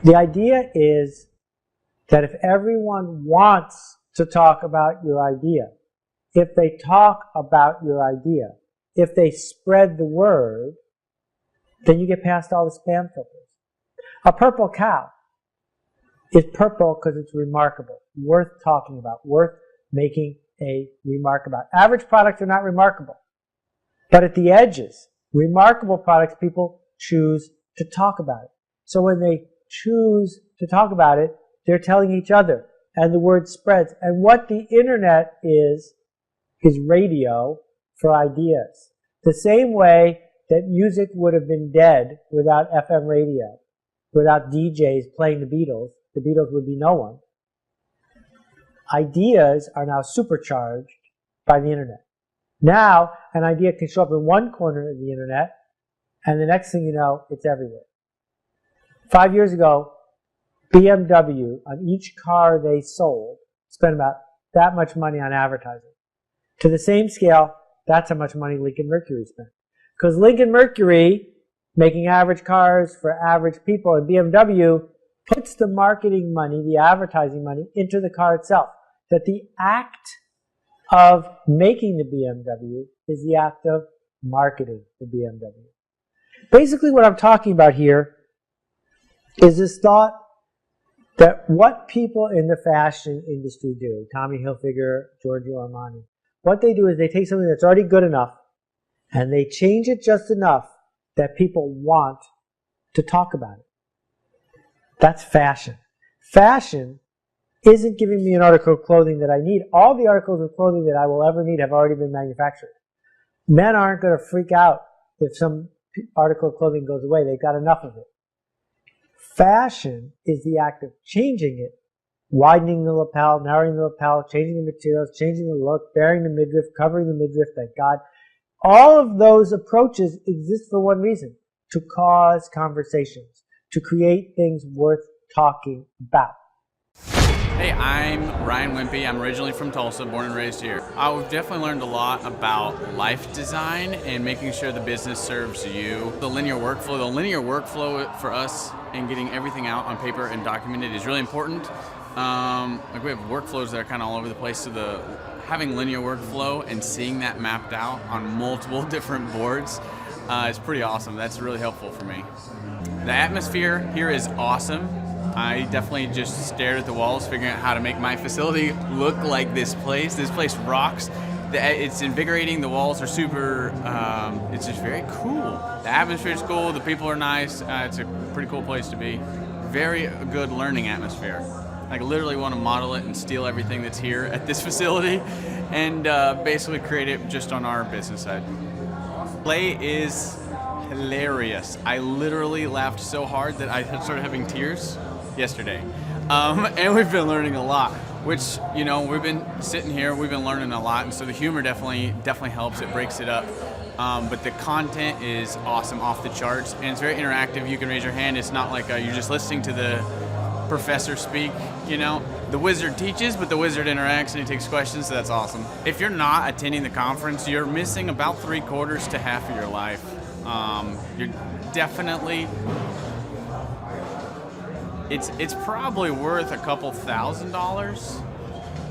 The idea is that if everyone wants to talk about your idea, if they talk about your idea, if they spread the word, then you get past all the spam filters. A purple cow is purple because it's remarkable, worth talking about, worth making a remark about. Average products are not remarkable. But at the edges, remarkable products, people choose to talk about it. So when they choose to talk about it, they're telling each other, and the word spreads. And what the internet is radio for ideas. The same way that music would have been dead without FM radio, without DJs playing the Beatles would be no one. Ideas are now supercharged by the internet. Now, an idea can show up in one corner of the internet, and the next thing you know, it's everywhere. 5 years ago, BMW, on each car they sold, spent about that much money on advertising. To the same scale, that's how much money Lincoln Mercury spent. Because Lincoln Mercury, making average cars for average people, and BMW puts the marketing money, the advertising money, into the car itself. That the act of making the BMW is the act of marketing the BMW. Basically what I'm talking about here is this thought that what people in the fashion industry do, Tommy Hilfiger, Giorgio Armani, what they do is they take something that's already good enough and they change it just enough that people want to talk about it. That's fashion. Fashion isn't giving me an article of clothing that I need. All the articles of clothing that I will ever need have already been manufactured. Men aren't going to freak out if some article of clothing goes away. They've got enough of it. Fashion is the act of changing it, widening the lapel, narrowing the lapel, changing the materials, changing the look, baring the midriff, covering the midriff, thank God. All of those approaches exist for one reason, to cause conversations, to create things worth talking about. Hey, I'm Ryan Wimpy. I'm originally from Tulsa, born and raised here. I've definitely learned a lot about life design and making sure the business serves you. The linear workflow for us and getting everything out on paper and documented is really important. Like we have workflows that are kind of all over the place, so having linear workflow and seeing that mapped out on multiple different boards is pretty awesome. That's really helpful for me. The atmosphere here is awesome. I definitely just stared at the walls, figuring out how to make my facility look like this place. This place rocks. It's invigorating. The walls are super, it's just very cool. The atmosphere is cool. The people are nice. It's a pretty cool place to be. Very good learning atmosphere. I literally want to model it and steal everything that's here at this facility and basically create it just on our business side. Play is hilarious. I literally laughed so hard that I started having tears yesterday. And we've been learning a lot, which, we've been sitting here, we've been learning a lot, and so the humor definitely helps. It breaks it up. But the content is awesome, off the charts, and it's very interactive. You can raise your hand. It's not like you're just listening to the professor speak, The wizard teaches, but the wizard interacts and he takes questions, so that's awesome. If you're not attending the conference, you're missing about 3/4 to half of your life. You're definitely... It's probably worth a couple $1,000s.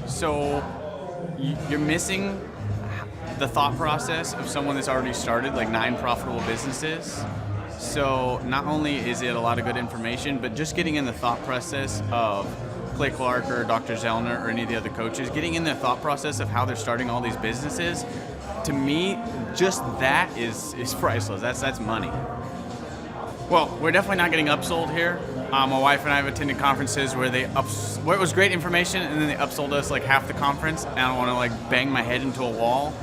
So you're missing the thought process of someone that's already started like 9 profitable businesses. So not only is it a lot of good information, but just getting in the thought process of Clay Clark or Dr. Zellner or any of the other coaches, getting in the thought process of how they're starting all these businesses, to me, just that is priceless. That's money. Well, we're definitely not getting upsold here. My wife and I have attended conferences where where it was great information and then they upsold us like half the conference, and I don't want to like bang my head into a wall,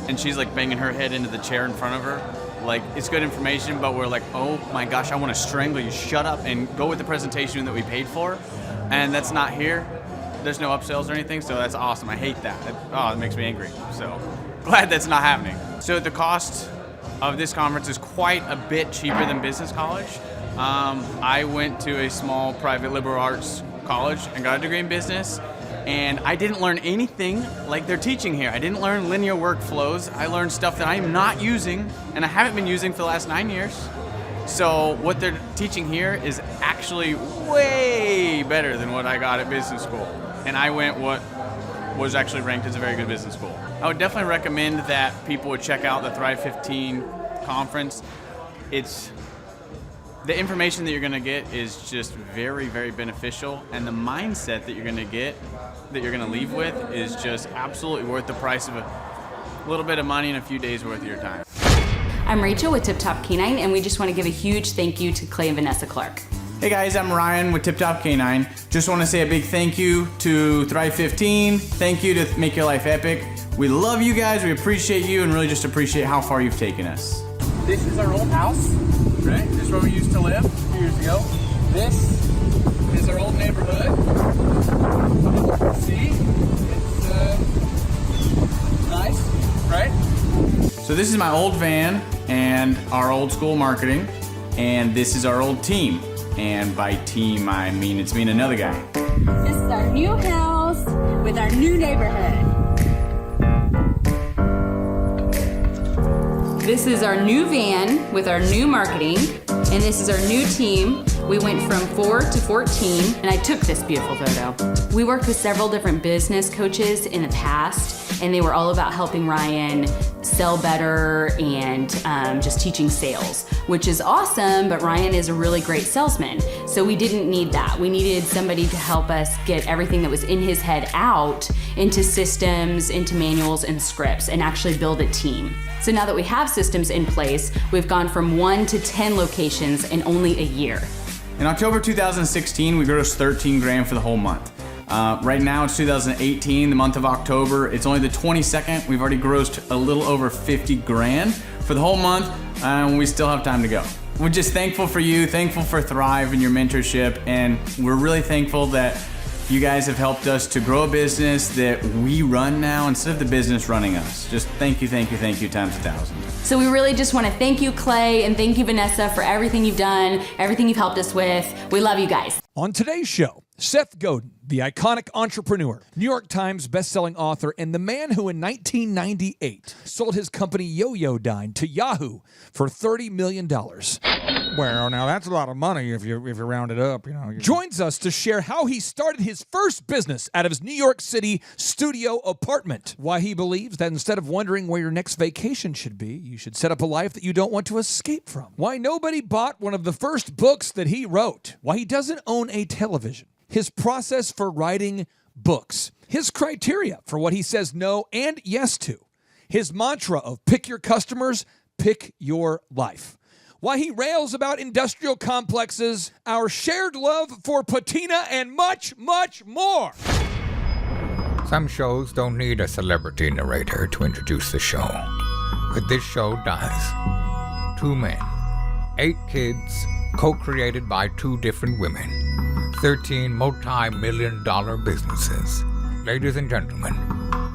and she's like banging her head into the chair in front of her. Like, it's good information, but we're like, oh my gosh, I want to strangle you. Shut up and go with the presentation that we paid for. And that's not here. There's no upsells or anything, so that's awesome. I hate that. It makes me angry. So glad that's not happening. So the cost of this conference is quite a bit cheaper than business college. I went to a small private liberal arts college and got a degree in business, and I didn't learn anything like they're teaching here. I didn't learn linear workflows. I learned stuff that I'm not using and I haven't been using for the last 9 years. So what they're teaching here is actually way better than what I got at business school. And I went what was actually ranked as a very good business school. I would definitely recommend that people would check out the Thrive 15 conference. It's the information that you're going to get is just very, very beneficial, and the mindset that you're going to get, that you're going to leave with, is just absolutely worth the price of a little bit of money and a few days worth of your time. I'm Rachel with Tip Top Canine, and we just want to give a huge thank you to Clay and Vanessa Clark. Hey guys, I'm Ryan with Tip Top Canine. Just want to say a big thank you to Thrive 15. Thank you to Make Your Life Epic. We love you guys, we appreciate you, and really just appreciate how far you've taken us. This is our old house, right? This is where we used to live a few years ago. This is our old neighborhood. See? It's nice, right? So this is my old van and our old school marketing, and this is our old team. And by team, I mean it's me and another guy. This is our new house with our new neighborhood. This is our new van with our new marketing, and this is our new team. We went from 4 to 14, and I took this beautiful photo. We worked with several different business coaches in the past, and they were all about helping Ryan sell better and just teaching sales, which is awesome, but Ryan is a really great salesman. So we didn't need that. We needed somebody to help us get everything that was in his head out into systems, into manuals and scripts, and actually build a team. So now that we have systems in place, we've gone from 1 to 10 locations in only a year. In October 2016, we grossed 13 grand for the whole month. Right now it's 2018, the month of October. It's only the 22nd. We've already grossed a little over 50 grand for the whole month, and we still have time to go. We're just thankful for you, thankful for Thrive and your mentorship, and we're really thankful that you guys have helped us to grow a business that we run now instead of the business running us. Just thank you times 1,000. So we really just want to thank you, Clay, and thank you, Vanessa, for everything you've done, everything you've helped us with. We love you guys. On today's show, Seth Godin, the iconic entrepreneur, New York Times bestselling author, and the man who in 1998 sold his company Yo-Yo-Dine to Yahoo for $30 million. Well, now that's a lot of money if you round it up, you know. Joins us to share how he started his first business out of his New York City studio apartment. Why he believes that instead of wondering where your next vacation should be, you should set up a life that you don't want to escape from. Why nobody bought one of the first books that he wrote. Why he doesn't own a television. His process for writing books. His criteria for what he says no and yes to. His mantra of pick your customers, pick your life. Why he rails about industrial complexes, our shared love for patina, and much, much more. Some shows don't need a celebrity narrator to introduce the show, but this show does. 2 men, 8 kids, co-created by 2 different women, 13 multi-million-dollar businesses. Ladies and gentlemen,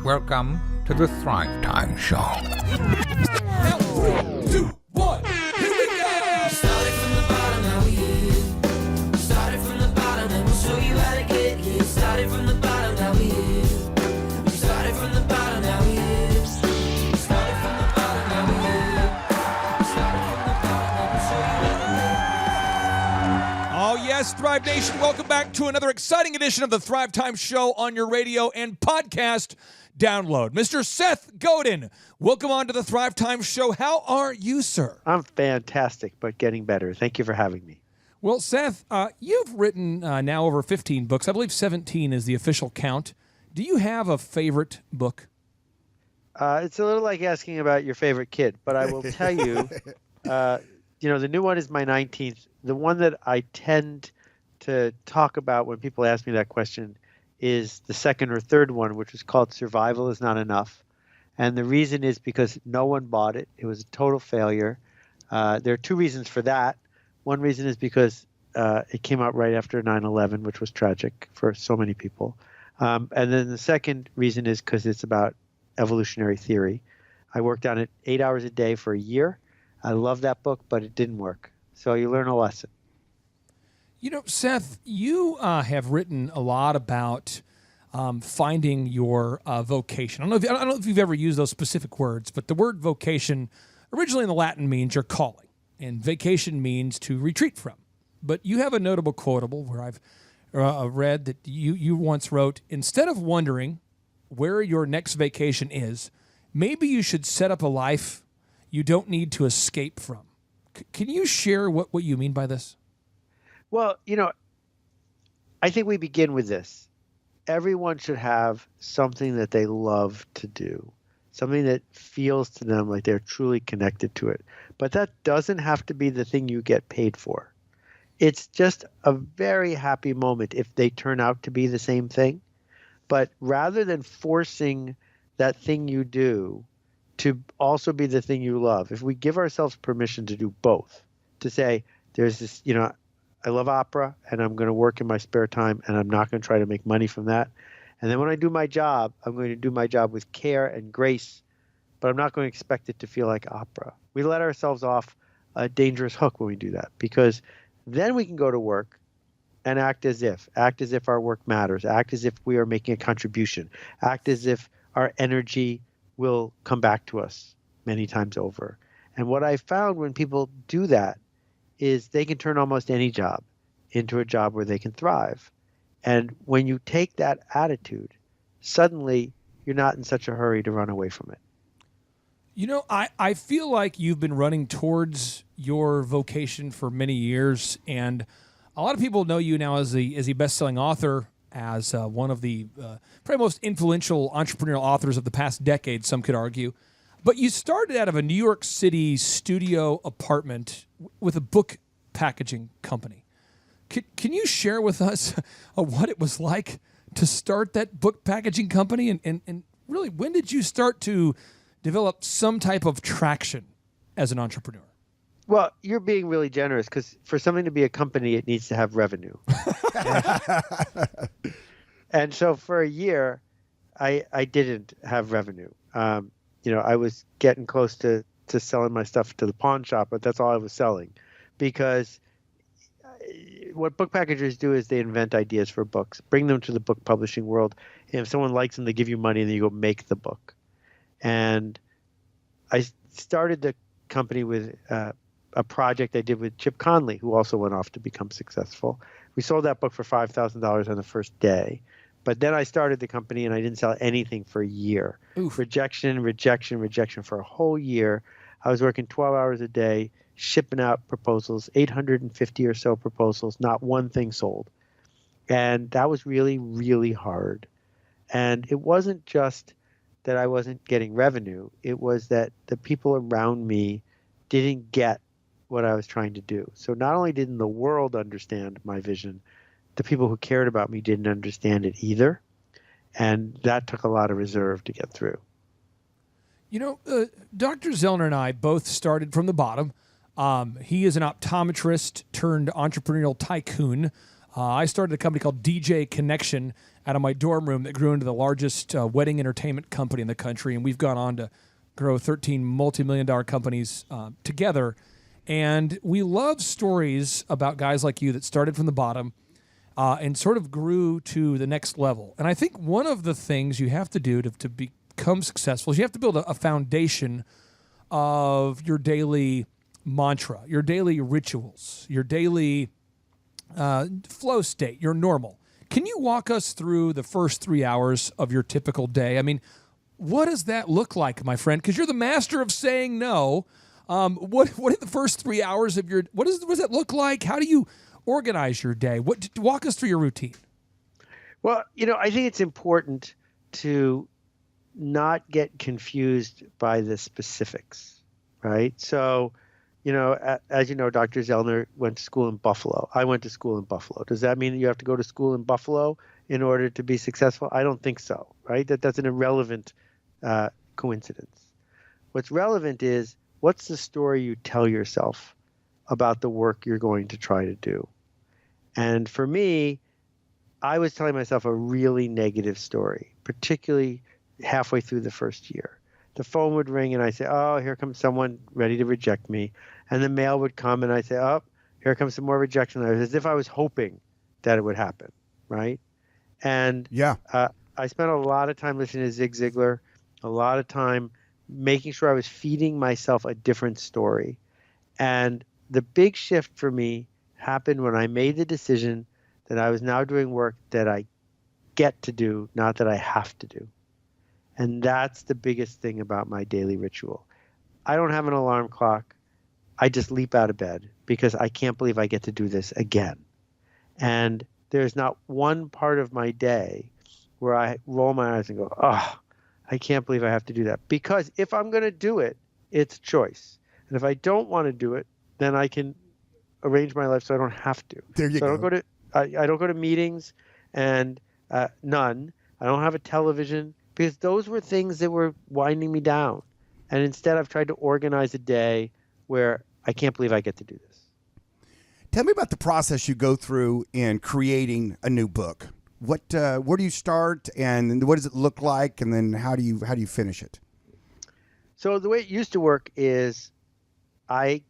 welcome to the Thrive Time Show. Now, 3, 2, 1, here we go! Started from the bottom, now we here. Started from the bottom, and we'll show you how to get here. Started from the bottom, now we here. Started from the bottom, now we here. Started from the bottom, now we here. Started from the bottom, now we'll show you how to get here. Oh yes, Thrive Nation, welcome back to another exciting edition of the Thrive Time Show on your radio and podcast download. Mr. Seth Godin, welcome on to the Thrive Time Show. How are you, sir? I'm fantastic, but getting better. Thank you for having me. Well, Seth, you've written now over 15 books. I believe 17 is the official count. Do you have a favorite book? It's a little like asking about your favorite kid, but I will tell you, the new one is my 19th. The one that I tend to talk about when people ask me that question is the second or third one, which was called Survival is Not Enough. And the reason is because no one bought it. It was a total failure. There are 2 reasons for that. One reason is because it came out right after 9/11, which was tragic for so many people. And then the second reason is because it's about evolutionary theory. I worked on it 8 hours a day for a year. I love that book, but it didn't work. So you learn a lesson. You know, Seth, you have written a lot about finding your vocation. I don't know if you've ever used those specific words, but the word vocation originally in the Latin means your calling. and vacation means to retreat from. But you have a notable quotable where I've read that you once wrote, instead of wondering where your next vacation is, maybe you should set up a life you don't need to escape from. Can you share what you mean by this? Well, I think we begin with this. Everyone should have something that they love to do, something that feels to them like they're truly connected to it. But that doesn't have to be the thing you get paid for. It's just a very happy moment if they turn out to be the same thing. But rather than forcing that thing you do to also be the thing you love, if we give ourselves permission to do both, to say, there's this, I love opera and I'm going to work in my spare time and I'm not going to try to make money from that. And then when I do my job, I'm going to do my job with care and grace, but I'm not going to expect it to feel like opera. We let ourselves off a dangerous hook when we do that, because then we can go to work and act as if our work matters, act as if we are making a contribution, act as if our energy will come back to us many times over. And what I found when people do that is they can turn almost any job into a job where they can thrive. And when you take that attitude, suddenly you're not in such a hurry to run away from it. I feel like you've been running towards your vocation for many years, and a lot of people know you now as a best-selling author, as one of the probably most influential entrepreneurial authors of the past decade, some could argue. But you started out of a New York City studio apartment with a book packaging company. Can you share with us what it was like to start that book packaging company? And really, when did you start to develop some type of traction as an entrepreneur? Well, you're being really generous, because for something to be a company, it needs to have revenue. And so for a year, I didn't have revenue. I was getting close to selling my stuff to the pawn shop, but that's all I was selling. Because what book packagers do is they invent ideas for books, bring them to the book publishing world. And if someone likes them, they give you money, and then you go make the book. And I started the company with a project I did with Chip Conley, who also went off to become successful. We sold that book for $5,000 on the first day. But then I started the company and I didn't sell anything for a year. Oof. Rejection for a whole year. I was working 12 hours a day, shipping out proposals, 850 or so proposals, not one thing sold. And that was really, really hard. And it wasn't just that I wasn't getting revenue. It was that the people around me didn't get what I was trying to do. So not only didn't the world understand my vision, the people who cared about me didn't understand it either. And that took a lot of reserve to get through. Dr. Zellner and I both started from the bottom. He is an optometrist turned entrepreneurial tycoon. I started a company called DJ Connection out of my dorm room that grew into the largest wedding entertainment company in the country. And we've gone on to grow 13 multi-million-dollar companies together. And we love stories about guys like you that started from the bottom and sort of grew to the next level. And I think one of the things you have to do to become successful is you have to build a foundation of your daily mantra, your daily rituals, your daily flow state, your normal. Can you walk us through the first 3 hours of your typical day? I mean, what does that look like, my friend? Because you're the master of saying no. What are the first 3 hours of your? What does that look like? How do you organize your day? Walk us through your routine. Well, I think it's important to not get confused by the specifics, right? So, as you know, Dr. Zellner went to school in Buffalo. I went to school in Buffalo. Does that mean that you have to go to school in Buffalo in order to be successful? I don't think so, right? That's an irrelevant coincidence. What's relevant is, what's the story you tell yourself about the work you're going to try to do? And for me, I was telling myself a really negative story, particularly halfway through the first year. The phone would ring and I'd say, oh, here comes someone ready to reject me. And the mail would come and I'd say, oh, here comes some more rejection letters, as if I was hoping that it would happen, right? And I spent a lot of time listening to Zig Ziglar, a lot of time making sure I was feeding myself a different story. And the big shift for me happened when I made the decision that I was now doing work that I get to do, not that I have to do. And that's the biggest thing about my daily ritual. I don't have an alarm clock. I just leap out of bed because I can't believe I get to do this again. And there's not one part of my day where I roll my eyes and go, oh, I can't believe I have to do that. Because if I'm going to do it, it's a choice. And if I don't want to do it, then I can arrange my life so I don't have to. There you so go. I don't go to meetings, and none. I don't have a television because those were things that were winding me down. And instead, I've tried to organize a day where I can't believe I get to do this. Tell me about the process you go through in creating a new book. Where do you start, and what does it look like, and then how do you finish it? So the way it used to work is I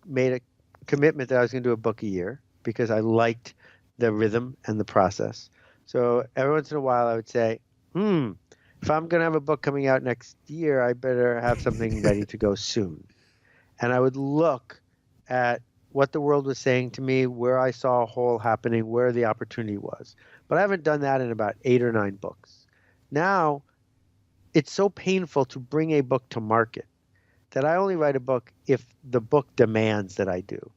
made a commitment that I was going to do a book a year because I liked the rhythm and the process. So every once in a while I would say, if I'm going to have a book coming out next year, I better have something ready to go soon. And I would look at what the world was saying to me, where I saw a hole happening, where the opportunity was. But I haven't done that in about 8 or 9 books. Now, it's so painful to bring a book to market that I only write a book if the book demands that I do.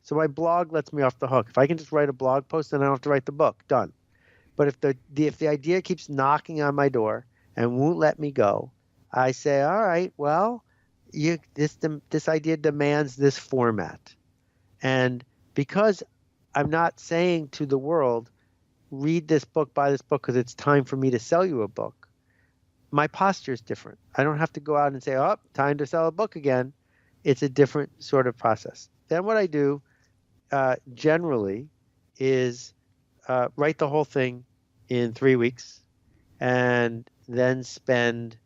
So my blog lets me off the hook. If I can just write a blog post, then I don't have to write the book. Done. But if the idea keeps knocking on my door and won't let me go, I say, all right, well, this idea demands this format. And because I'm not saying to the world, read this book, buy this book, because it's time for me to sell you a book, my posture is different. I don't have to go out and say, oh, time to sell a book again. It's a different sort of process. Then what I do generally is write the whole thing in 3 weeks and then spend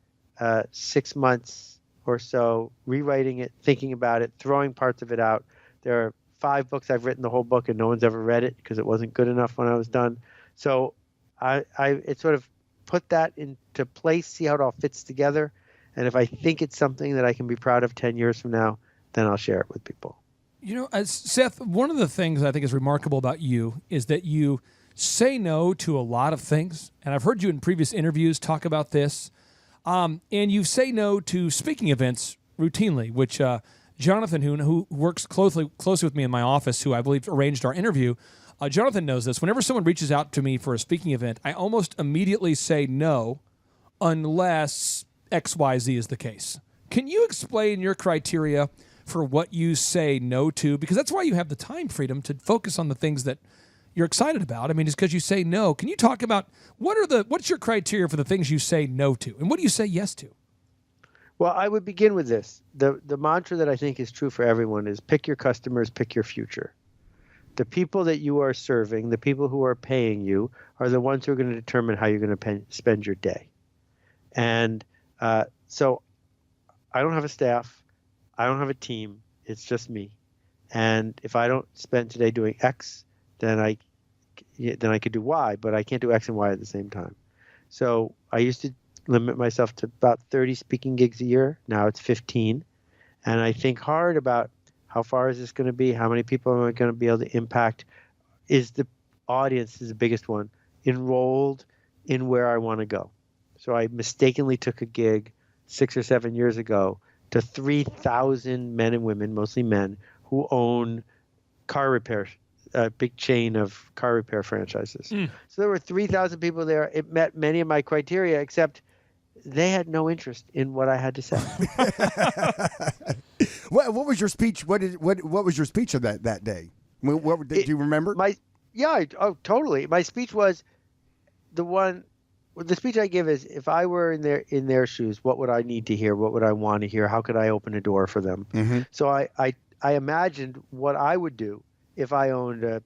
6 months or so rewriting it, thinking about it, throwing parts of it out. There are 5 books I've written the whole book and no one's ever read it because it wasn't good enough when I was done. So it sort of put that into place, see how it all fits together. And if I think it's something that I can be proud of 10 years from now, then I'll share it with people. You know, Seth, one of the things I think is remarkable about you is that you say no to a lot of things. And I've heard you in previous interviews talk about this. And you say no to speaking events routinely, which Jonathan, who works closely with me in my office, who I believe arranged our interview, Jonathan knows this. Whenever someone reaches out to me for a speaking event, I almost immediately say no unless XYZ is the case. Can you explain your criteria for what you say no to? Because that's why you have the time freedom to focus on the things that you're excited about. I mean, it's because you say no. Can you talk about what's your criteria for the things you say no to, and what do you say yes to? Well, I would begin with this. The mantra that I think is true for everyone is pick your customers, pick your future. The people that you are serving, the people who are paying you, are the ones who are going to determine how you're going to spend your day. And so I don't have a staff. I don't have a team. It's just me. And if I don't spend today doing X, then I could do Y, but I can't do X and Y at the same time. So I used to limit myself to about 30 speaking gigs a year. Now it's 15. And I think hard about how far is this going to be? How many people am I going to be able to impact? Is the audience is the biggest one enrolled in where I want to go? So I mistakenly took a gig 6 or 7 years ago to 3,000 men and women, mostly men, who own car repair, a big chain of car repair franchises. So there were 3,000 people there. It met many of my criteria, except they had no interest in what I had to say. What was your speech? What was your speech of that day? What do you remember? Totally. My speech was the speech I give is, if I were in their shoes, what would I need to hear? What would I want to hear? How could I open a door for them? Mm-hmm. So I imagined what I would do if I owned a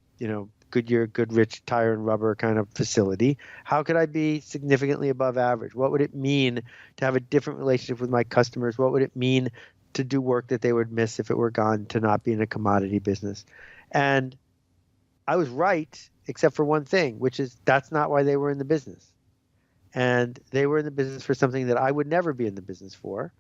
Goodyear, Goodrich tire and rubber kind of facility. How could I be significantly above average? What would it mean to have a different relationship with my customers? What would it mean to do work that they would miss if it were gone, to not be in a commodity business? And I was right, except for one thing, which is that's not why they were in the business. And they were in the business for something that I would never be in the business for.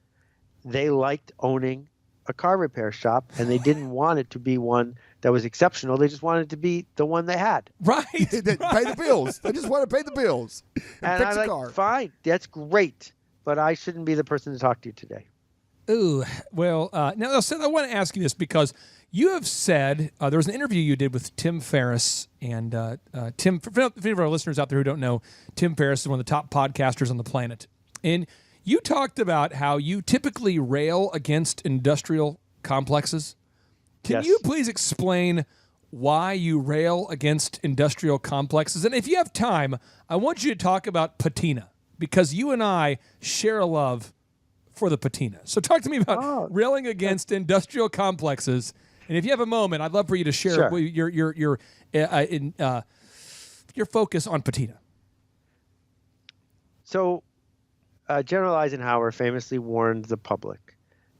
They liked owning a car repair shop, and they didn't want it to be one that was exceptional. They just wanted it to be the one they had. Right. Pay the bills. I just want to pay the bills and And fix I'm a like, car. fine, that's great, but I shouldn't be the person to talk to you today. Ooh, well, now, Seth, I want to ask you this because you have said there was an interview you did with Tim Ferriss, and Tim, for any of our listeners out there who don't know, Tim Ferriss is one of the top podcasters on the planet. And you talked about how you typically rail against industrial complexes. Can Yes. you please explain why you rail against industrial complexes? And if you have time, I want you to talk about patina, because you and I share a love for the patina. So talk to me about railing against industrial complexes. And if you have a moment, I'd love for you to share Sure. your focus on patina. So, General Eisenhower famously warned the public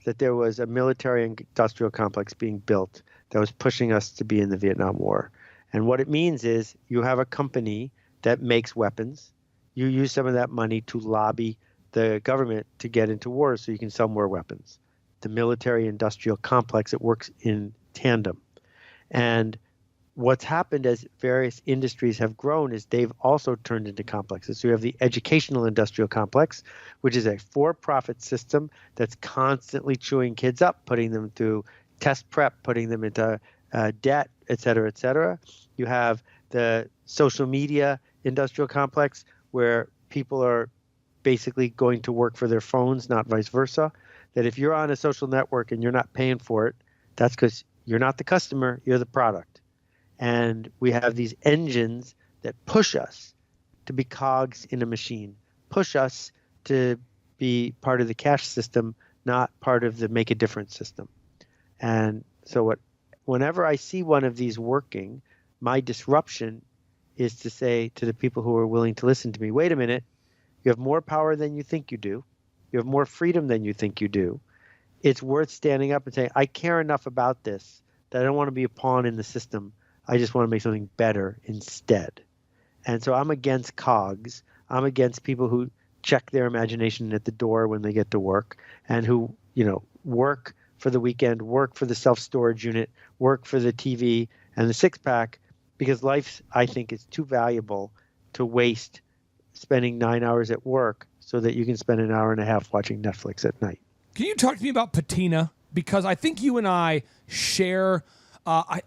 that there was a military industrial complex being built that was pushing us to be in the Vietnam War. And what it means is you have a company that makes weapons. You use some of that money to lobby the government to get into war so you can sell more weapons. The military industrial complex, it works in tandem. And what's happened as various industries have grown is they've also turned into complexes. So you have the educational industrial complex, which is a for-profit system that's constantly chewing kids up, putting them through test prep, putting them into debt, et cetera, et cetera. You have the social media industrial complex where people are basically going to work for their phones, not vice versa. That if you're on a social network and you're not paying for it, that's because you're not the customer, you're the product. And we have these engines that push us to be cogs in a machine, push us to be part of the cash system, not part of the make a difference system. And so whenever I see one of these working, my disruption is to say to the people who are willing to listen to me, wait a minute, you have more power than you think you do. You have more freedom than you think you do. It's worth standing up and saying, I care enough about this that I don't want to be a pawn in the system. I just want to make something better instead. And so I'm against cogs. I'm against people who check their imagination at the door when they get to work and who, work for the weekend, work for the self-storage unit, work for the TV and the six-pack, because life, I think, is too valuable to waste spending 9 hours at work so that you can spend an hour and a half watching Netflix at night. Can you talk to me about patina? Because I think you and I share. I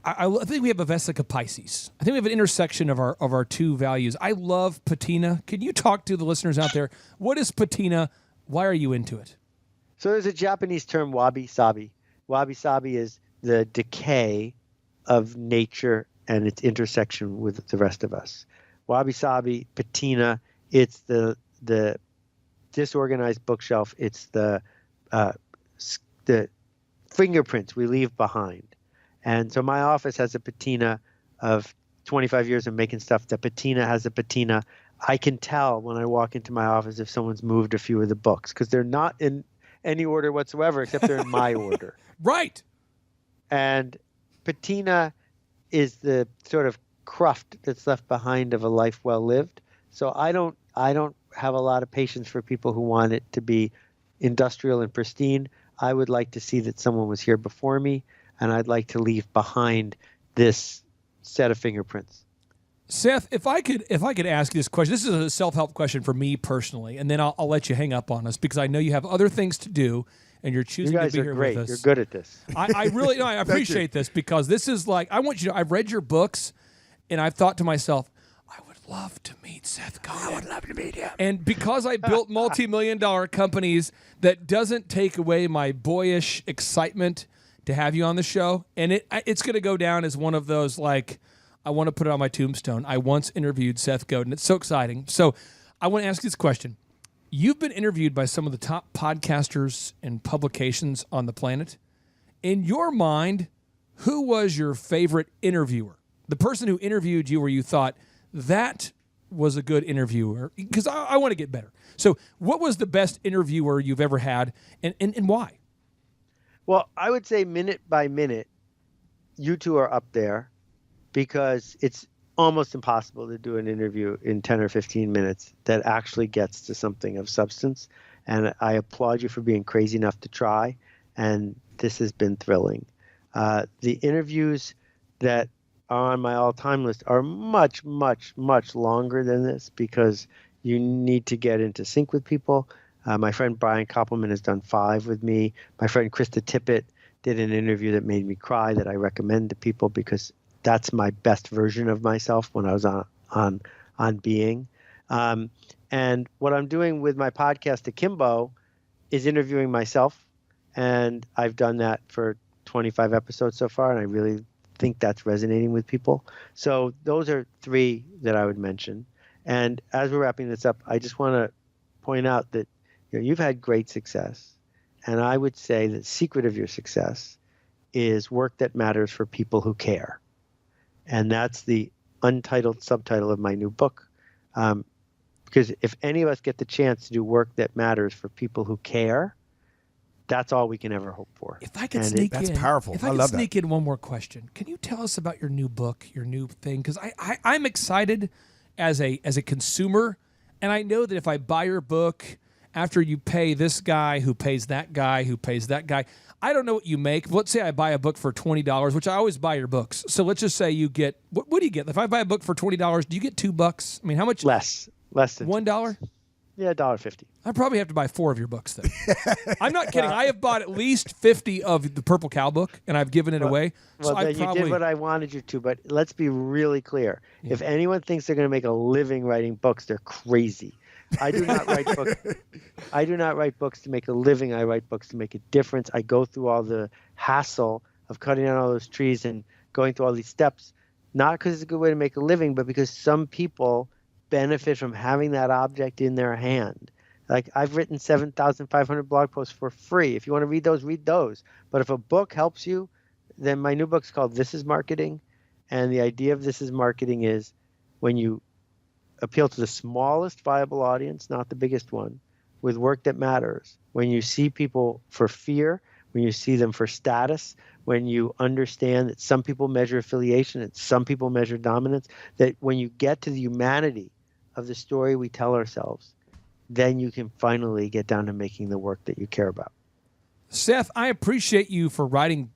think we have a Vesica Pisces. I think we have an intersection of our two values. I love patina. Can you talk to the listeners out there? What is patina? Why are you into it? So there's a Japanese term, wabi-sabi. Wabi-sabi is the decay of nature and its intersection with the rest of us. Wabi-sabi, patina, it's the disorganized bookshelf. It's the fingerprints we leave behind. And so my office has a patina of 25 years of making stuff. The patina has a patina. I can tell when I walk into my office if someone's moved a few of the books because they're not in any order whatsoever except they're in my order. Right. And patina is the sort of cruft that's left behind of a life well lived. So I don't have a lot of patience for people who want it to be industrial and pristine. I would like to see that someone was here before me, and I'd like to leave behind this set of fingerprints. Seth, if I could ask you this question, this is a self-help question for me personally, and then I'll let you hang up on us because I know you have other things to do, and you're choosing to be here great. with us. You're good at this. I really I appreciate this because this is like I've read your books, and I've thought to myself, I would love to meet Seth Godin. I would love to meet him. And because I built multi-million-dollar companies, that doesn't take away my boyish excitement to have you on the show, and it's going to go down as one of those like. I want to put it on my tombstone. I once interviewed Seth Godin. It's so exciting. So I want to ask you this question. You've been interviewed by some of the top podcasters and publications on the planet. In your mind, who was your favorite interviewer? The person who interviewed you where you thought, that was a good interviewer? Because I want to get better. So what was the best interviewer you've ever had, and why? Well, I would say minute by minute, you two are up there. Because it's almost impossible to do an interview in 10 or 15 minutes that actually gets to something of substance. And I applaud you for being crazy enough to try and this has been thrilling. The interviews that are on my all-time list are much, much, much longer than this because you need to get into sync with people. My friend Brian Koppelman has done 5 with me. My friend Krista Tippett did an interview that made me cry that I recommend to people because that's my best version of myself when I was on being. And what I'm doing with my podcast Akimbo is interviewing myself, and I've done that for 25 episodes so far, and I really think that's resonating with people. So those are 3 that I would mention. And as we're wrapping this up, I just want to point out that you've had great success, and I would say the secret of your success is work that matters for people who care. And that's the untitled subtitle of my new book. Because if any of us get the chance to do work that matters for people who care, that's all we can ever hope for. If I could sneak that's in, powerful. If I I could love sneak in one more question, can you tell us about your new book, your new thing? Because I'm excited as a consumer, and I know that if I buy your book after you pay this guy who pays that guy who pays that guy, I don't know what you make. Let's say I buy a book for $20, which I always buy your books. So let's just say you get what do you get? If I buy a book for $20, do you get $2? I mean, how much? Less than $1? Yeah, $1.50. I probably have to buy 4 of your books then. I'm not kidding. I have bought at least 50 of the Purple Cow book, and I've given it away. Well, then you did what I wanted you to, but let's be really clear. Yeah. If anyone thinks they're going to make a living writing books, they're crazy. I do not write books. I do not write books to make a living. I write books to make a difference. I go through all the hassle of cutting down all those trees and going through all these steps, not because it's a good way to make a living, but because some people benefit from having that object in their hand. Like I've written 7,500 blog posts for free. If you want to read those, read those. But if a book helps you, then my new book's called This is Marketing. And the idea of This is Marketing is when you appeal to the smallest viable audience, not the biggest one, with work that matters. When you see people for fear, when you see them for status, when you understand that some people measure affiliation and some people measure dominance, that when you get to the humanity of the story we tell ourselves, then you can finally get down to making the work that you care about. Seth, I appreciate you for writing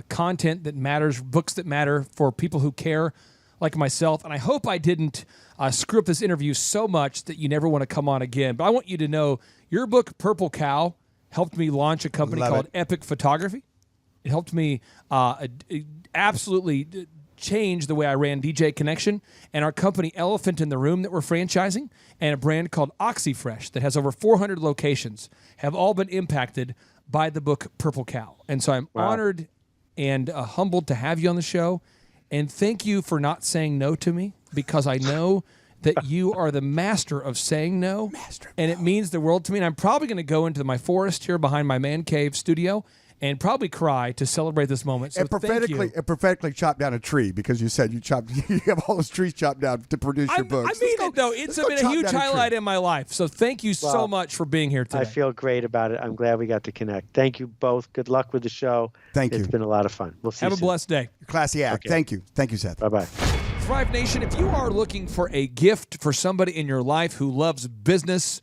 content that matters, books that matter for people who care, like myself. And I hope I didn't screw up this interview so much that you never want to come on again. But I want you to know your book, Purple Cow, helped me launch a company called Epic Photography. It helped me absolutely change the way I ran DJ Connection, and our company Elephant in the Room that we're franchising, and a brand called OxyFresh that has over 400 locations have all been impacted by the book Purple Cow. And so I'm honored and humbled to have you on the show. And thank you for not saying no to me, because I know that you are the master of saying no. And it means the world to me. And I'm probably going to go into my forest here behind my man cave studio and probably cry to celebrate this moment. So and prophetically chop down a tree, because you said you have all those trees chopped down to produce your books. I mean it, though. It's been a huge highlight in my life. So thank you so much for being here today. I feel great about it. I'm glad we got to connect. Thank you both. Good luck with the show. Thank you. It's been a lot of fun. We'll see you soon. Have a blessed day. Classy act. Okay. Thank you. Thank you, Seth. Bye-bye. Thrive Nation, if you are looking for a gift for somebody in your life who loves business,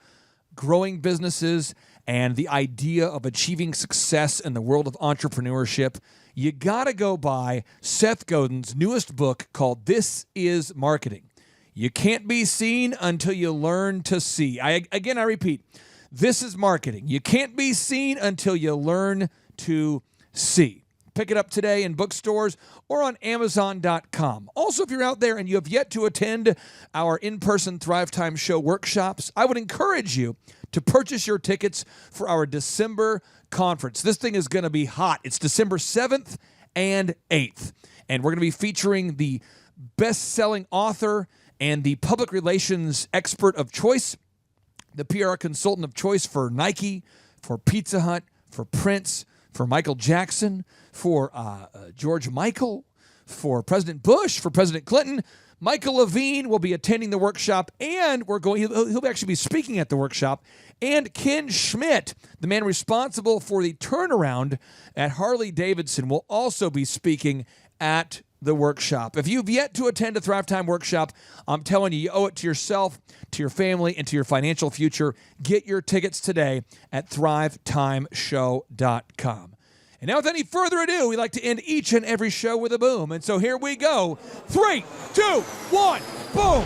growing businesses, and the idea of achieving success in the world of entrepreneurship, you got to go buy Seth Godin's newest book called This is Marketing. You can't be seen until you learn to see. I repeat, this is marketing. You can't be seen until you learn to see. Pick it up today in bookstores or on Amazon.com. Also, if you're out there and you have yet to attend our in-person Thrive Time Show workshops, I would encourage you to purchase your tickets for our December conference. This thing is going to be hot. It's December 7th and 8th. And we're going to be featuring the best-selling author and the public relations expert of choice, the PR consultant of choice for Nike, for Pizza Hut, for Prince, for Michael Jackson, for George Michael, for President Bush, for President Clinton. Michael Levine will be attending the workshop, and he'll actually be speaking at the workshop. And Ken Schmidt, the man responsible for the turnaround at Harley-Davidson, will also be speaking at the workshop. If you've yet to attend a Thrive Time workshop, I'm telling you, you owe it to yourself, to your family, and to your financial future. Get your tickets today at thrivetimeshow.com. And now, with any further ado, we like to end each and every show with a boom. And so here we go. 3, 2, 1, boom.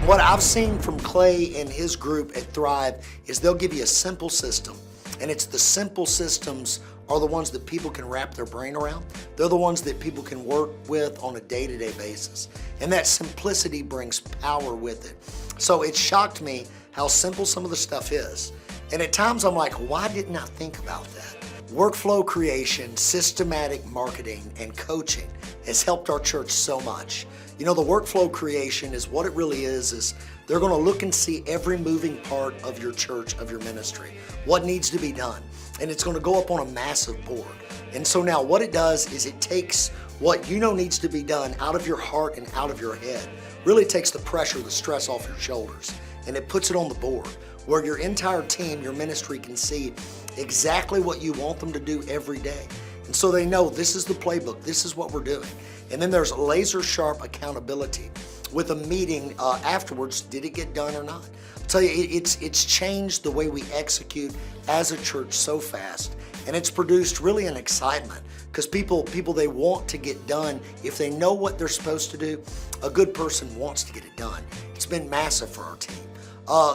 What I've seen from Clay and his group at Thrive is they'll give you a simple system. And it's the simple systems are the ones that people can wrap their brain around. They're the ones that people can work with on a day-to-day basis. And that simplicity brings power with it. So it shocked me how simple some of the stuff is. And at times I'm like, why didn't I think about that? Workflow creation, systematic marketing, and coaching has helped our church so much. You know, the workflow creation is what it really is they're going to look and see every moving part of your church, of your ministry, what needs to be done. And it's going to go up on a massive board. And so now what it does is it takes what you know needs to be done out of your heart and out of your head. Really takes the pressure, the stress off your shoulders, and it puts it on the board where your entire team, your ministry can see exactly what you want them to do every day. And so they know this is the playbook, this is what we're doing. And then there's laser sharp accountability with a meeting afterwards. Did it get done or not? I'll tell you, it's changed the way we execute as a church so fast. And it's produced really an excitement because people they want to get done. If they know what they're supposed to do, a good person wants to get it done. It's been massive for our team.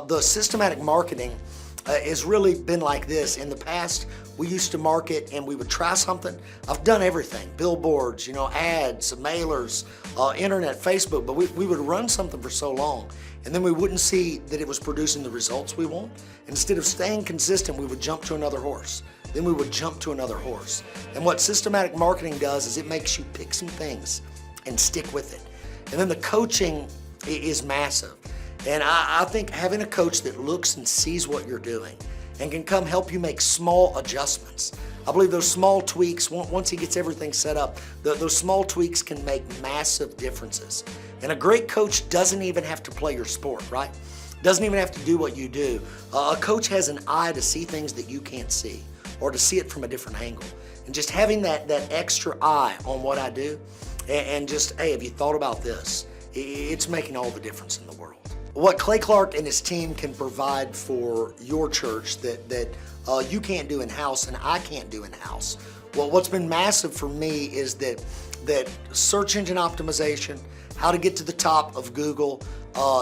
The systematic marketing has really been like this. In the past, we used to market and we would try something. I've done everything, billboards, ads, mailers, internet, Facebook, but we would run something for so long and then we wouldn't see that it was producing the results we want. Instead of staying consistent, we would jump to another horse. Then we would jump to another horse. And what systematic marketing does is it makes you pick some things and stick with it. And then the coaching is massive. And I think having a coach that looks and sees what you're doing and can come help you make small adjustments. I believe those small tweaks, once he gets everything set up, those small tweaks can make massive differences. And a great coach doesn't even have to play your sport, right? Doesn't even have to do what you do. A coach has an eye to see things that you can't see or to see it from a different angle. And just having that extra eye on what I do and just, hey, have you thought about this? It's making all the difference in the world. What Clay Clark and his team can provide for your church that you can't do in-house and I can't do in-house. Well, what's been massive for me is that search engine optimization, how to get to the top of Google,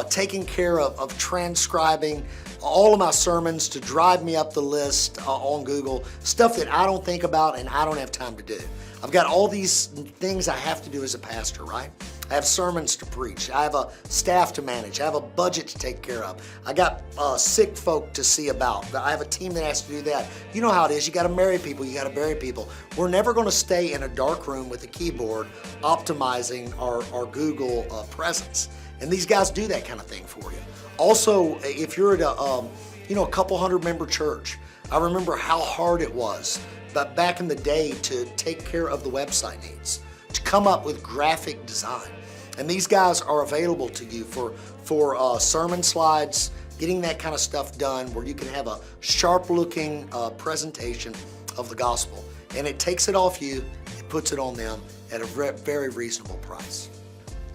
taking care of transcribing all of my sermons to drive me up the list on Google, stuff that I don't think about and I don't have time to do. I've got all these things I have to do as a pastor, right? I have sermons to preach. I have a staff to manage. I have a budget to take care of. I got sick folk to see about. I have a team that has to do that. You know how it is. You got to marry people. You got to bury people. We're never going to stay in a dark room with a keyboard optimizing our Google presence. And these guys do that kind of thing for you. Also, if you're at a couple 100-member church, I remember how hard it was back in the day to take care of the website needs, to come up with graphic design. And these guys are available to you for sermon slides, getting that kind of stuff done where you can have a sharp-looking presentation of the gospel. And it takes it off you, it puts it on them at a very reasonable price.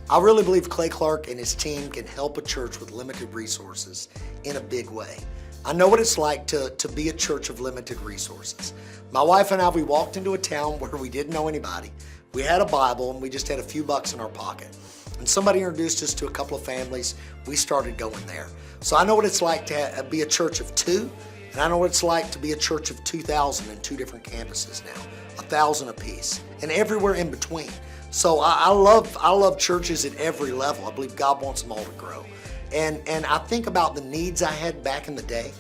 I really believe Clay Clark and his team can help a church with limited resources in a big way. I know what it's like to be a church of limited resources. My wife and I, we walked into a town where we didn't know anybody. We had a Bible and we just had a few bucks in our pocket. And somebody introduced us to a couple of families. We started going there. So I know what it's like to be a church of two, and I know what it's like to be a church of 2,000 in 2 different campuses now, 1,000 apiece, and everywhere in between. So I love churches at every level. I believe God wants them all to grow. And I think about the needs I had back in the day,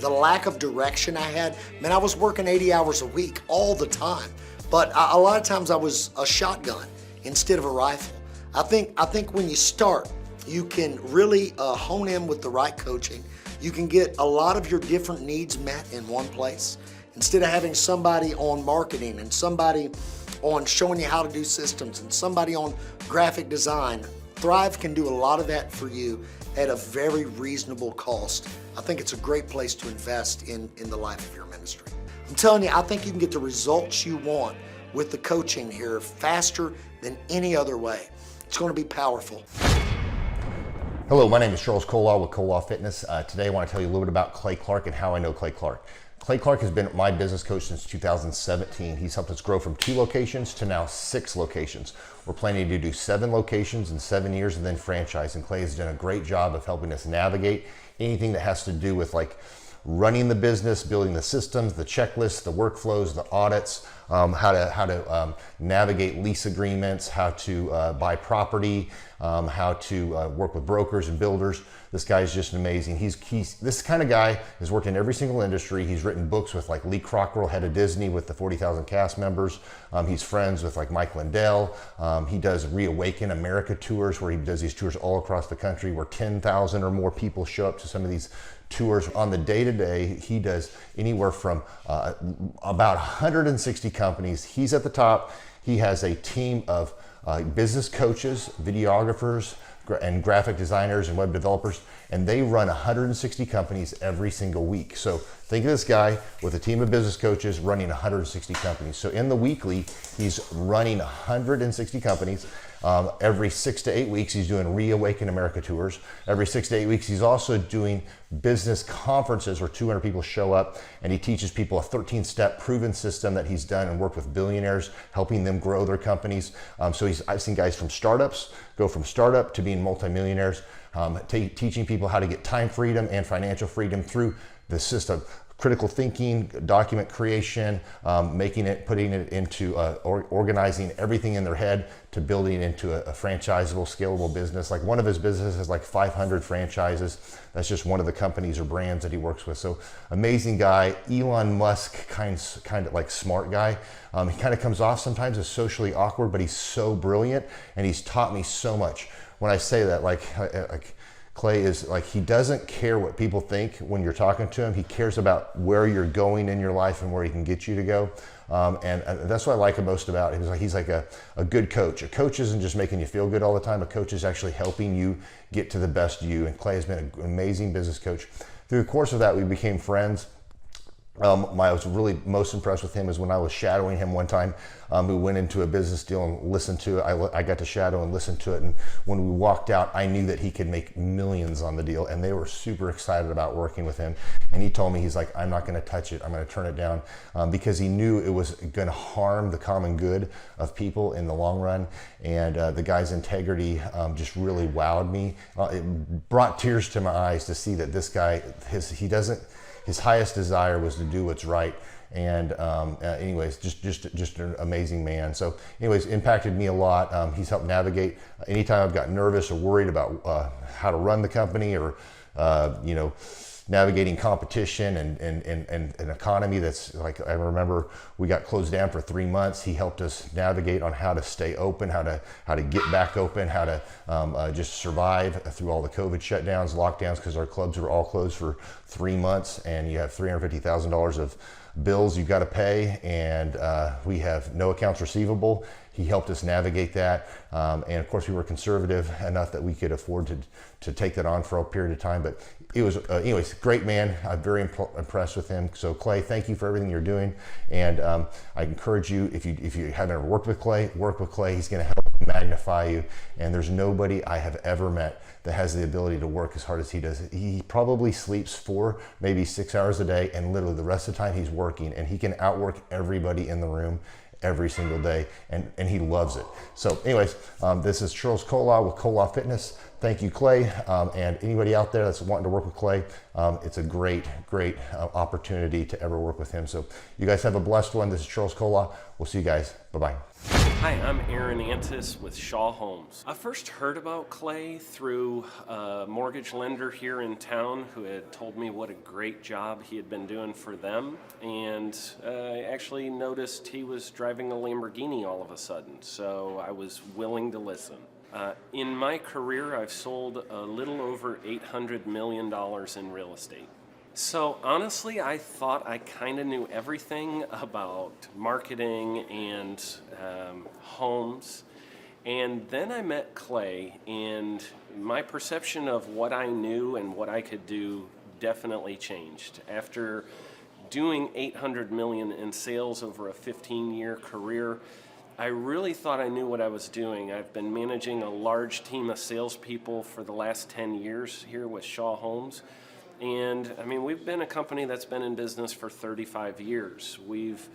the lack of direction I had. Man, I was working 80 hours a week all the time. But a lot of times I was a shotgun instead of a rifle. I think when you start, you can really hone in with the right coaching. You can get a lot of your different needs met in one place. Instead of having somebody on marketing and somebody on showing you how to do systems and somebody on graphic design, Thrive can do a lot of that for you at a very reasonable cost. I think it's a great place to invest in the life of your ministry. I'm telling you, I think you can get the results you want with the coaching here faster than any other way. It's going to be powerful. Hello, my name is Charles Kolaw with Kolaw Fitness. Today I want to tell you a little bit about Clay Clark and how I know Clay Clark. Clay Clark has been my business coach since 2017. He's helped us grow from 2 locations to now 6 locations. We're planning to do 7 locations in 7 years and then franchise. And Clay has done a great job of helping us navigate anything that has to do with like running the business, building the systems, the checklists, the workflows, the audits, how to navigate lease agreements, how to buy property, how to work with brokers and builders. This guy is just amazing. He's this kind of guy has worked in every single industry. He's written books with like Lee Cockrell, head of Disney, with the 40,000 cast members. He's friends with like Mike Lindell. He does Reawaken America tours, where he does these tours all across the country, where 10,000 or more people show up to some of these tours. On the day-to-day, he does anywhere from about 160 companies. He's at the top. He has a team of business coaches, videographers, and graphic designers and web developers, and they run 160 companies every single week. So think of this guy with a team of business coaches running 160 companies. So in the weekly, he's running 160 companies. Every 6 to 8 weeks, he's doing Reawaken America tours. Every 6 to 8 weeks, he's also doing business conferences where 200 people show up, and he teaches people a 13-step proven system that he's done and worked with billionaires, helping them grow their companies. I've seen guys from startups go from startup to being multimillionaires, teaching people how to get time freedom and financial freedom through the system. Critical thinking, document creation, putting it into organizing everything in their head to building into a franchisable, scalable business. Like one of his businesses has like 500 franchises. That's just one of the companies or brands that he works with. So amazing guy. Elon Musk kind of like smart guy. He kind of comes off sometimes as socially awkward, but he's so brilliant, and he's taught me so much. When I say that, like Clay is like, he doesn't care what people think when you're talking to him. He cares about where you're going in your life and where he can get you to go. And that's what I like him most about him. He's like a good coach. A coach isn't just making you feel good all the time. A coach is actually helping you get to the best you. And Clay has been an amazing business coach. Through the course of that, we became friends. I was really most impressed with him is when I was shadowing him one time. We went into a business deal and listened to it. I got to shadow and listen to it. And when we walked out, I knew that he could make millions on the deal. And they were super excited about working with him. And he told me, he's like, I'm not going to touch it. I'm going to turn it down, because he knew it was going to harm the common good of people in the long run. And the guy's integrity just really wowed me. It brought tears to my eyes to see that this guy, his highest desire was to do what's right. And anyways, just an amazing man. So anyways, impacted me a lot. He's helped navigate anytime I've got nervous or worried about how to run the company, or navigating competition and an economy that's like, I remember we got closed down for 3 months. He helped us navigate on how to stay open, how to get back open, how to just survive through all the COVID shutdowns, lockdowns, because our clubs were all closed for 3 months, and you have $350,000 of bills you've got to pay, and we have no accounts receivable. He helped us navigate that, and of course we were conservative enough that we could afford to take that on for a period of time. But it was, anyways, great man. I'm very impressed with him. So Clay, thank you for everything you're doing, and I encourage you, if you haven't ever worked with Clay, work with Clay. He's going to help magnify you, and there's nobody I have ever met that has the ability to work as hard as he does. He probably sleeps 4, maybe 6 hours a day, and literally the rest of the time he's working, and he can outwork everybody in the room every single day, and he loves it. So anyways, this is Charles Kola with Kola Fitness. Thank you, Clay. And anybody out there that's wanting to work with Clay, it's a great opportunity to ever work with him. So you guys have a blessed one. This is Charles Kola. We'll see you guys. Bye-bye. Hi, I'm Aaron Antis with Shaw Homes. I first heard about Clay through a mortgage lender here in town who had told me what a great job he had been doing for them, and I actually noticed he was driving a Lamborghini all of a sudden, so I was willing to listen. In my career, I've sold a little over $800 million in real estate. So honestly, I thought I kind of knew everything about marketing and homes. And then I met Clay, and my perception of what I knew and what I could do definitely changed. After doing $800 million in sales over a 15-year career, I really thought I knew what I was doing. I've been managing a large team of salespeople for the last 10 years here with Shaw Homes. And I mean, we've been a company that's been in business for 35 years. We've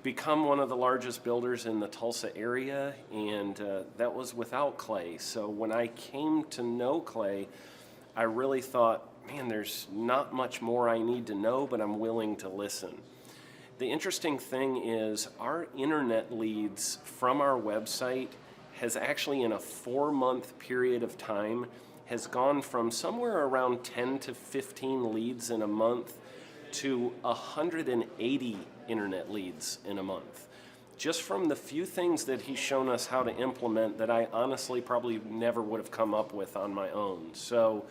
become one of the largest builders in the Tulsa area, and that was without Clay. So when I came to know Clay, I really thought, man, there's not much more I need to know, but I'm willing to listen. The interesting thing is our internet leads from our website has actually, in a 4-month period of time, has gone from somewhere around 10 to 15 leads in a month to 180 internet leads in a month. Just from the few things that he's shown us how to implement that I honestly probably never would have come up with on my own. So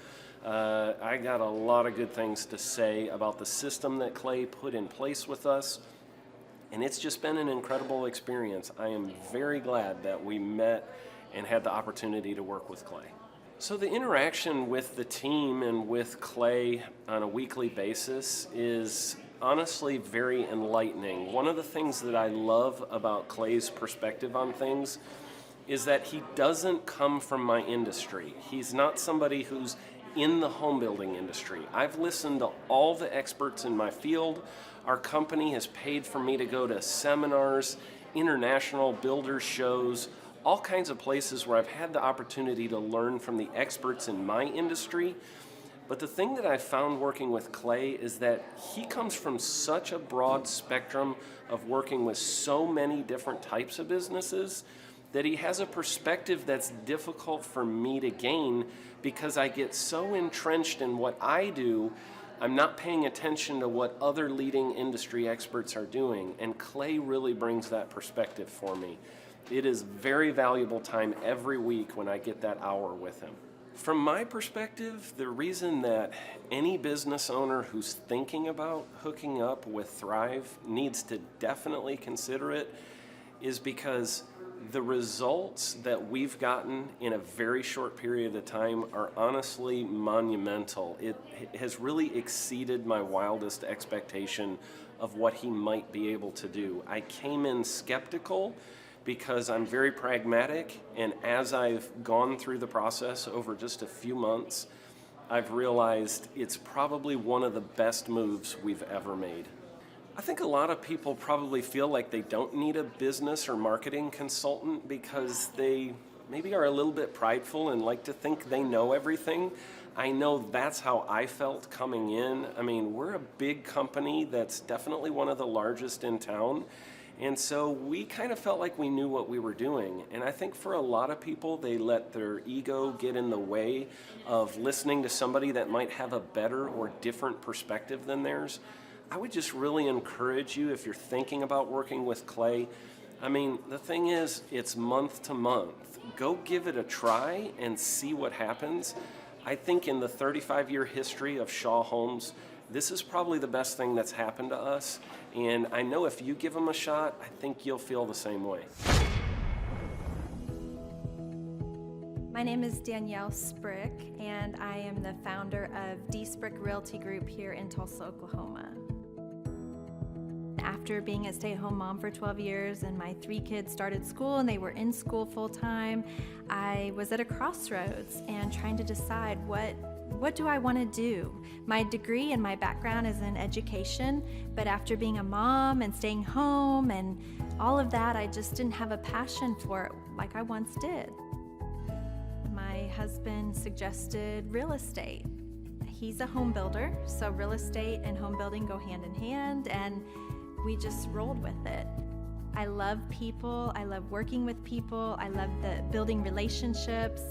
I got a lot of good things to say about the system that Clay put in place with us, and it's just been an incredible experience. I am very glad that we met and had the opportunity to work with Clay. So the interaction with the team and with Clay on a weekly basis is honestly very enlightening. One of the things that I love about Clay's perspective on things is that he doesn't come from my industry. He's not somebody who's in the home building industry. I've listened to all the experts in my field. Our company has paid for me to go to seminars, international builder shows, all kinds of places where I've had the opportunity to learn from the experts in my industry. But the thing that I found working with Clay is that he comes from such a broad spectrum of working with so many different types of businesses that he has a perspective that's difficult for me to gain because I get so entrenched in what I do, I'm not paying attention to what other leading industry experts are doing. And Clay really brings that perspective for me. It is very valuable time every week when I get that hour with him. From my perspective, the reason that any business owner who's thinking about hooking up with Thrive needs to definitely consider it is because the results that we've gotten in a very short period of time are honestly monumental. It has really exceeded my wildest expectation of what he might be able to do. I came in skeptical because I'm very pragmatic, and as I've gone through the process over just a few months, I've realized it's probably one of the best moves we've ever made. I think a lot of people probably feel like they don't need a business or marketing consultant because they maybe are a little bit prideful and like to think they know everything. I know that's how I felt coming in. I mean, we're a big company that's definitely one of the largest in town. And so we kind of felt like we knew what we were doing. And I think for a lot of people, they let their ego get in the way of listening to somebody that might have a better or different perspective than theirs. I would just really encourage you, if you're thinking about working with Clay, I mean, the thing is, it's month to month. Go give it a try and see what happens. I think in the 35-year history of Shaw Homes, this is probably the best thing that's happened to us. And I know if you give them a shot, I think you'll feel the same way. My name is Danielle Sprick, and I am the founder of D Sprick Realty Group here in Tulsa, Oklahoma. After being a stay-at-home mom for 12 years and my 3 kids started school and they were in school full-time, I was at a crossroads and trying to decide what do I want to do? My degree and my background is in education, but after being a mom and staying home and all of that, I just didn't have a passion for it like I once did. My husband suggested real estate. He's a home builder, so real estate and home building go hand in hand, and we just rolled with it. I love people, I love working with people, I love the building relationships,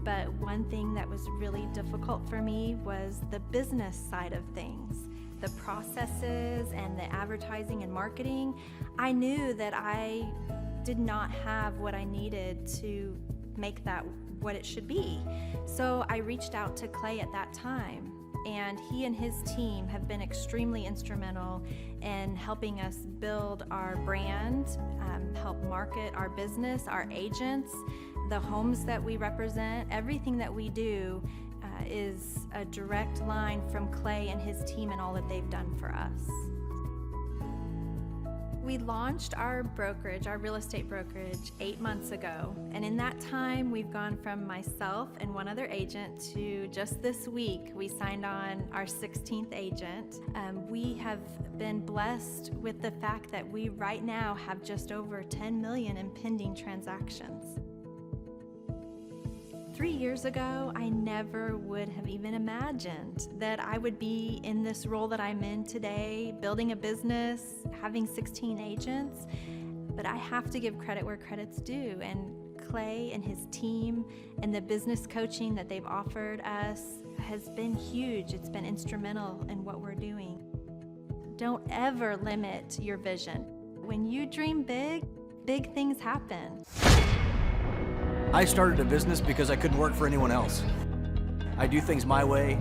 but one thing that was really difficult for me was the business side of things. The processes and the advertising and marketing. I knew that I did not have what I needed to make that what it should be. So I reached out to Clay at that time, and he and his team have been extremely instrumental in helping us build our brand, help market our business, our agents, the homes that we represent. Everything that we do is a direct line from Clay and his team and all that they've done for us. We launched our brokerage, our real estate brokerage, 8 months ago. And in that time, we've gone from myself and one other agent to just this week, we signed on our 16th agent. We have been blessed with the fact that we right now have just over 10 million in pending transactions. 3 years ago, I never would have even imagined that I would be in this role that I'm in today, building a business, having 16 agents. But I have to give credit where credit's due. And Clay and his team and the business coaching that they've offered us has been huge. It's been instrumental in what we're doing. Don't ever limit your vision. When you dream big, big things happen. I started a business because I couldn't work for anyone else. I do things my way.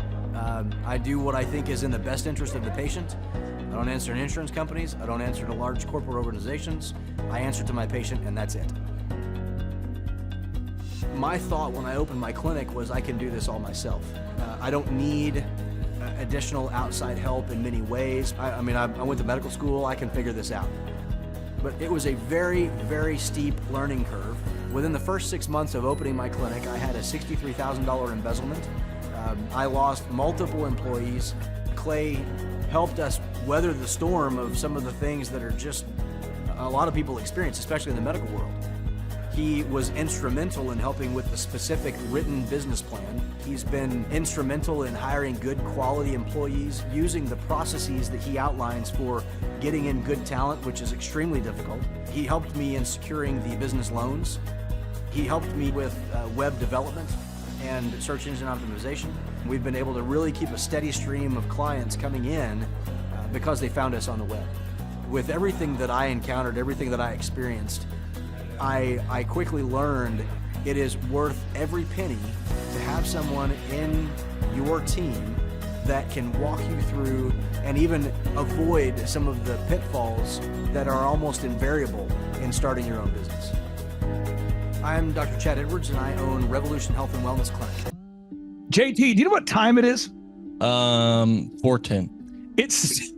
I do what I think is in the best interest of the patient. I don't answer to insurance companies. I don't answer to large corporate organizations. I answer to my patient, and that's it. My thought when I opened my clinic was I can do this all myself. I don't need additional outside help in many ways. I went to medical school. I can figure this out. But it was a very, very steep learning curve. Within the first 6 months of opening my clinic, I had a $63,000 embezzlement. I lost multiple employees. Clay helped us weather the storm of some of the things that are just a lot of people experience, especially in the medical world. He was instrumental in helping with the specific written business plan. He's been instrumental in hiring good quality employees, using the processes that he outlines for getting in good talent, which is extremely difficult. He helped me in securing the business loans. He helped me with web development and search engine optimization. We've been able to really keep a steady stream of clients coming in because they found us on the web. With everything that I encountered, everything that I experienced, I quickly learned it is worth every penny to have someone in your team that can walk you through and even avoid some of the pitfalls that are almost invariable in starting your own business. I'm Dr. Chad Edwards, and I own Revolution Health and Wellness Clinic. JT, do you know what time it is? 4:10. It's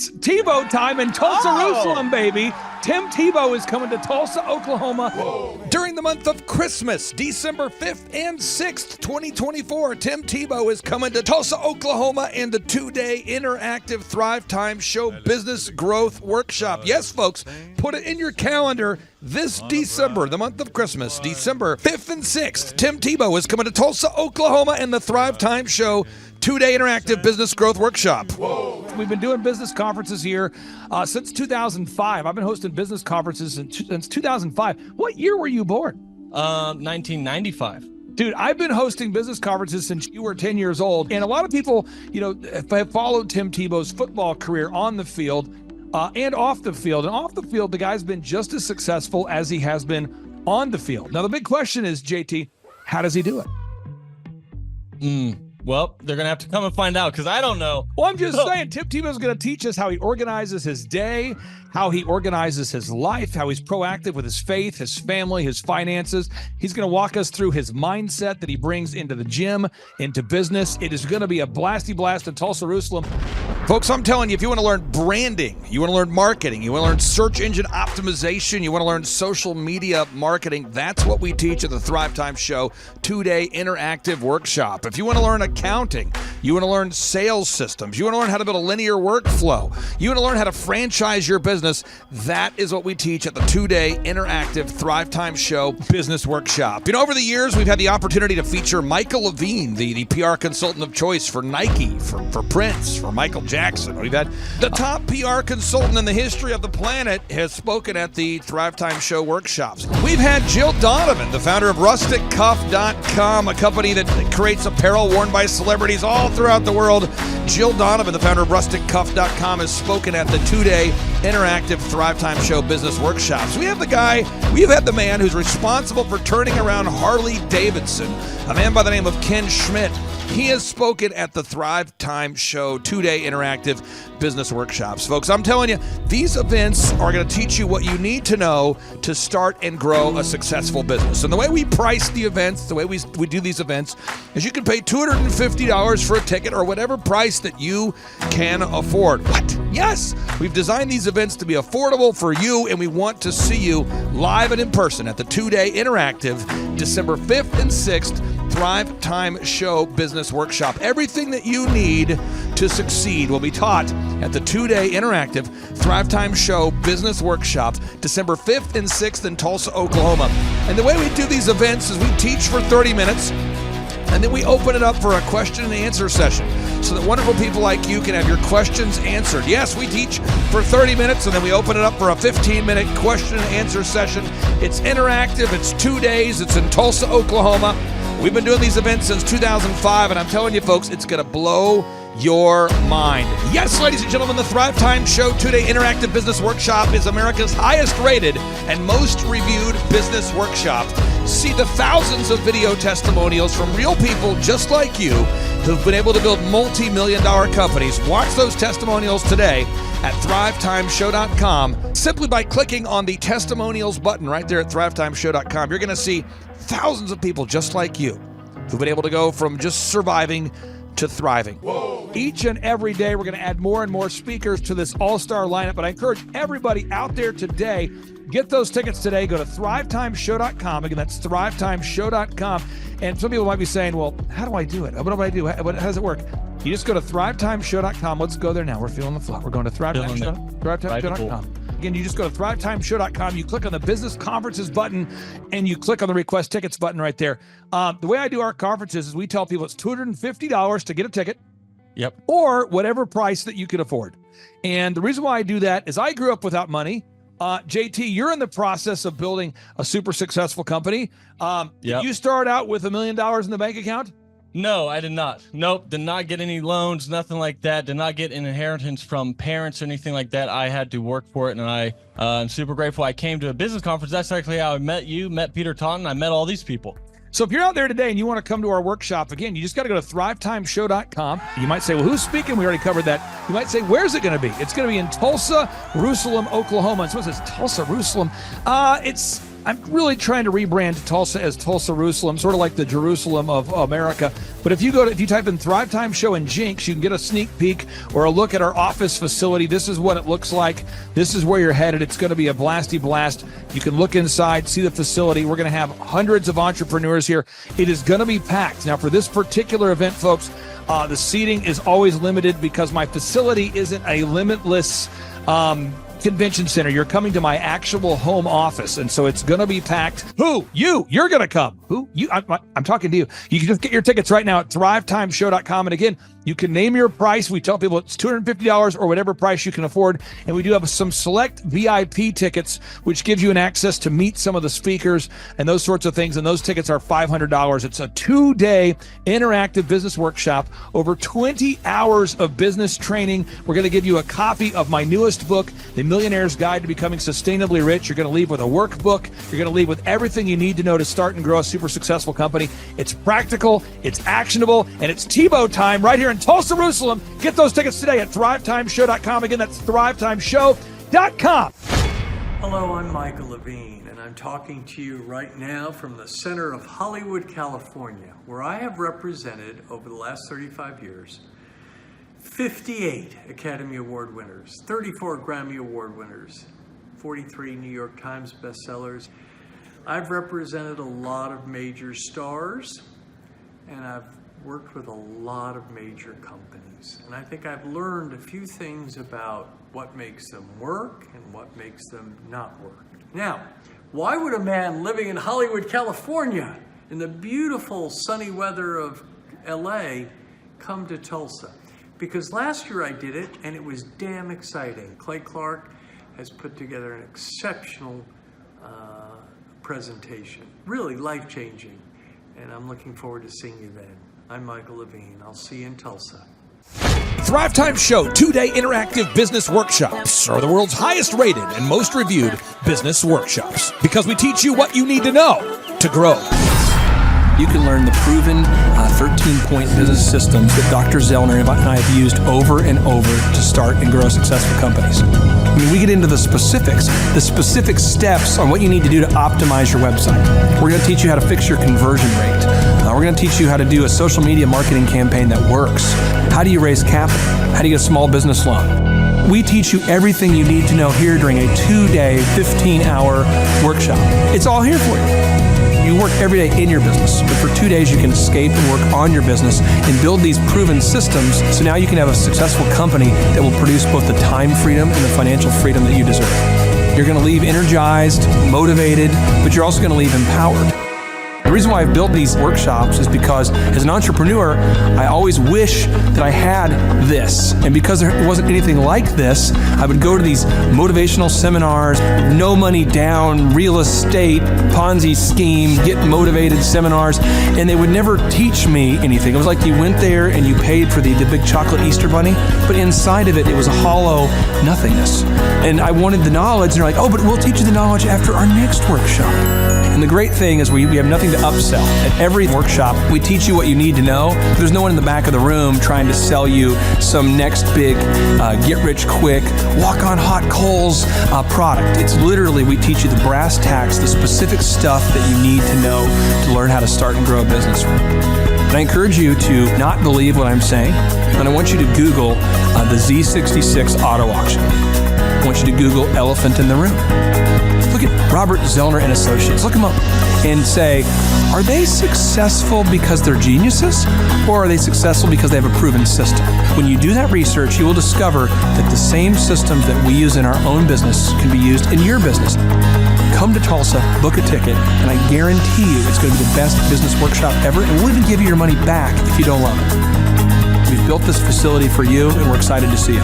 Tebow time in Tulsa, Jerusalem, baby. Tim Tebow is coming to Tulsa, Oklahoma. Whoa. During the month of Christmas, December 5th and 6th, 2024, Tim Tebow is coming to Tulsa, Oklahoma in the 2-day interactive Thrive Time Show Business Growth Workshop. Yes, folks, put it in your calendar. This December, the month of Christmas, December 5th and 6th, Tim Tebow is coming to Tulsa, Oklahoma in the Thrive Time Show 2-day interactive business growth workshop. Whoa. We've been doing business conferences here since 2005. I've been hosting business conferences since 2005. What year were you born? 1995. Dude, I've been hosting business conferences since you were 10 years old. And a lot of people, have followed Tim Tebow's football career on the field and off the field. And off the field, the guy's been just as successful as he has been on the field. Now, the big question is, JT, how does he do it? Well, they're going to have to come and find out because I don't know. Well, I'm just saying, Tim Tebow's going to teach us how he organizes his day, how he organizes his life, how he's proactive with his faith, his family, his finances. He's going to walk us through his mindset that he brings into the gym, into business. It is going to be a blasty blast in Tulsa, Jerusalem. Folks, I'm telling you, if you want to learn branding, you want to learn marketing, you want to learn search engine optimization, you want to learn social media marketing, that's what we teach at the Thrive Time Show 2-day interactive workshop. If you want to learn accounting, you want to learn sales systems, you want to learn how to build a linear workflow, you want to learn how to franchise your business, that is what we teach at the 2-day interactive Thrive Time Show business workshop. Over the years, we've had the opportunity to feature Michael Levine, the PR consultant of choice for Nike, for Prince, for Michael Jackson. We've had the top PR consultant in the history of the planet has spoken at the Thrive Time Show workshops. We've had Jill Donovan, the founder of RusticCuff.com, a company that creates apparel worn by celebrities all throughout the world. Jill Donovan, the founder of RusticCuff.com, has spoken at the 2-day interactive Thrive Time Show business workshops. We have the man who's responsible for turning around Harley Davidson, a man by the name of Ken Schmidt. He has spoken at the Thrive Time Show 2-day interactive business workshops. Folks, I'm telling you, these events are going to teach you what you need to know to start and grow a successful business. And the way we price the events, the way we do these events, is you can pay $250 for a ticket or whatever price that you can afford. What? Yes, we've designed these these events to be affordable for you, and we want to see you live and in person at the 2-day interactive December 5th and 6th Thrive Time Show Business Workshop. Everything that you need to succeed will be taught at the 2-day interactive Thrive Time Show Business Workshop, December 5th and 6th in Tulsa, Oklahoma. And the way we do these events is we teach for 30 minutes, and then we open it up for a question and answer session so that wonderful people like you can have your questions answered. Yes, we teach for 30 minutes, and then we open it up for a 15-minute question and answer session. It's interactive. It's 2 days. It's in Tulsa, Oklahoma. We've been doing these events since 2005, and I'm telling you, folks, it's going to blow your mind. Yes, ladies and gentlemen, the Thrive Time Show 2-day interactive business workshop is America's highest rated and most reviewed business workshop. See the thousands of video testimonials from real people just like you who've been able to build multi-million-dollar companies. Watch those testimonials today at thrivetimeshow.com. Simply by clicking on the testimonials button right there at thrivetimeshow.com, you're going to see thousands of people just like you who've been able to go from just surviving to thriving. Whoa. Each and every day, we're going to add more and more speakers to this all-star lineup, but I encourage everybody out there today, get those tickets today. Go to thrivetimeshow.com. Again, that's thrivetimeshow.com. And some people might be saying, well, how do I do it? What do I do? How does it work? You just go to thrivetimeshow.com. Let's go there now. We're feeling the flow. We're going to thrivetimeshow.com. Again, you just go to thrivetimeshow.com. You click on the business conferences button, and you click on the request tickets button right there. The way I do our conferences is we tell people it's $250 to get a ticket. Yep. Or whatever price that you can afford. And the reason why I do that is I grew up without money. JT, you're in the process of building a super successful company. Did you start out with $1 million in the bank account? No, I did not. Nope, did not get any loans, nothing like that. Did not get an inheritance from parents or anything like that. I had to work for it, and I'm super grateful. I came to a business conference. That's actually how I met you, met Peter Taunton. I met all these people. So if you're out there today and you want to come to our workshop, again, you just got to go to thrivetimeshow.com. You might say, well, who's speaking? We already covered that. You might say, where's it going to be? It's going to be in Tulsa, Jerusalem, Oklahoma. And someone says, Tulsa, Jerusalem. I'm really trying to rebrand Tulsa as Tulsa, Jerusalem, sort of like the Jerusalem of America. But if you type in Thrive Time Show and Jinx, you can get a sneak peek or a look at our office facility. This is what it looks like. This is where you're headed. It's going to be a blasty blast. You can look inside, see the facility. We're going to have hundreds of entrepreneurs here. It is going to be packed. Now, for this particular event, folks, the seating is always limited because my facility isn't a limitless convention center. You're coming to my actual home office, and so it's going to be packed. Who? You're going to come. Who? You? I'm talking to you. You can just get your tickets right now at thrivetimeshow.com. And again, you can name your price. We tell people it's $250 or whatever price you can afford. And we do have some select VIP tickets, which gives you an access to meet some of the speakers and those sorts of things. And those tickets are $500. It's a 2-day interactive business workshop, over 20 hours of business training. We're going to give you a copy of my newest book, The Millionaire's Guide to Becoming Sustainably Rich. You're going to leave with a workbook. You're going to leave with everything you need to know to start and grow a super successful company. It's practical, it's actionable, and it's Tebow time right here in Tulsa, Jerusalem. Get those tickets today at thrivetimeshow.com. Again, that's thrivetimeshow.com. Hello, I'm Michael Levine, and I'm talking to you right now from the center of Hollywood, California, where I have represented over the last 35 years 58 Academy Award winners, 34 Grammy Award winners, 43 New York Times bestsellers. I've represented a lot of major stars, and I've worked with a lot of major companies. And I think I've learned a few things about what makes them work and what makes them not work. Now, why would a man living in Hollywood, California, in the beautiful sunny weather of LA, come to Tulsa? Because last year I did it, and it was damn exciting. Clay Clark has put together an exceptional presentation, really life-changing, and I'm looking forward to seeing you then. I'm Michael Levine. I'll see you in Tulsa. Thrive Time Show 2-day interactive business workshops are the world's highest rated and most reviewed business workshops because we teach you what you need to know to grow. You can learn the proven 13-point business systems that Dr. Zellner and I have used over and over to start and grow successful companies. I mean, we get into the specific steps on what you need to do to optimize your website. We're going to teach you how to fix your conversion rate. We're going to teach you how to do a social media marketing campaign that works. How do you raise capital? How do you get a small business loan? We teach you everything you need to know here during a 2-day, 15-hour workshop. It's all here for you. You work every day in your business, but for 2 days you can escape and work on your business and build these proven systems so now you can have a successful company that will produce both the time freedom and the financial freedom that you deserve. You're going to leave energized, motivated, but you're also going to leave empowered. The reason why I've built these workshops is because as an entrepreneur, I always wish that I had this. And because there wasn't anything like this, I would go to these motivational seminars, no money down, real estate, Ponzi scheme, get motivated seminars, and they would never teach me anything. It was like you went there and you paid for the big chocolate Easter bunny, but inside of it, it was a hollow nothingness. And I wanted the knowledge, and they're like, oh, but we'll teach you the knowledge after our next workshop. And the great thing is we have nothing to upsell. At every workshop, we teach you what you need to know. There's no one in the back of the room trying to sell you some next big get-rich-quick, walk-on-hot-coals product. It's literally, we teach you the brass tacks, the specific stuff that you need to know to learn how to start and grow a business. And I encourage you to not believe what I'm saying, and I want you to Google the Z66 auto auction. I want you to Google elephant in the room. Look at Robert Zellner and Associates. Look them up and say, are they successful because they're geniuses, or are they successful because they have a proven system? When you do that research, you will discover that the same systems that we use in our own business can be used in your business. Come to Tulsa, book a ticket, and I guarantee you it's going to be the best business workshop ever, and we'll even give you your money back if you don't love it. We've built this facility for you, and we're excited to see you.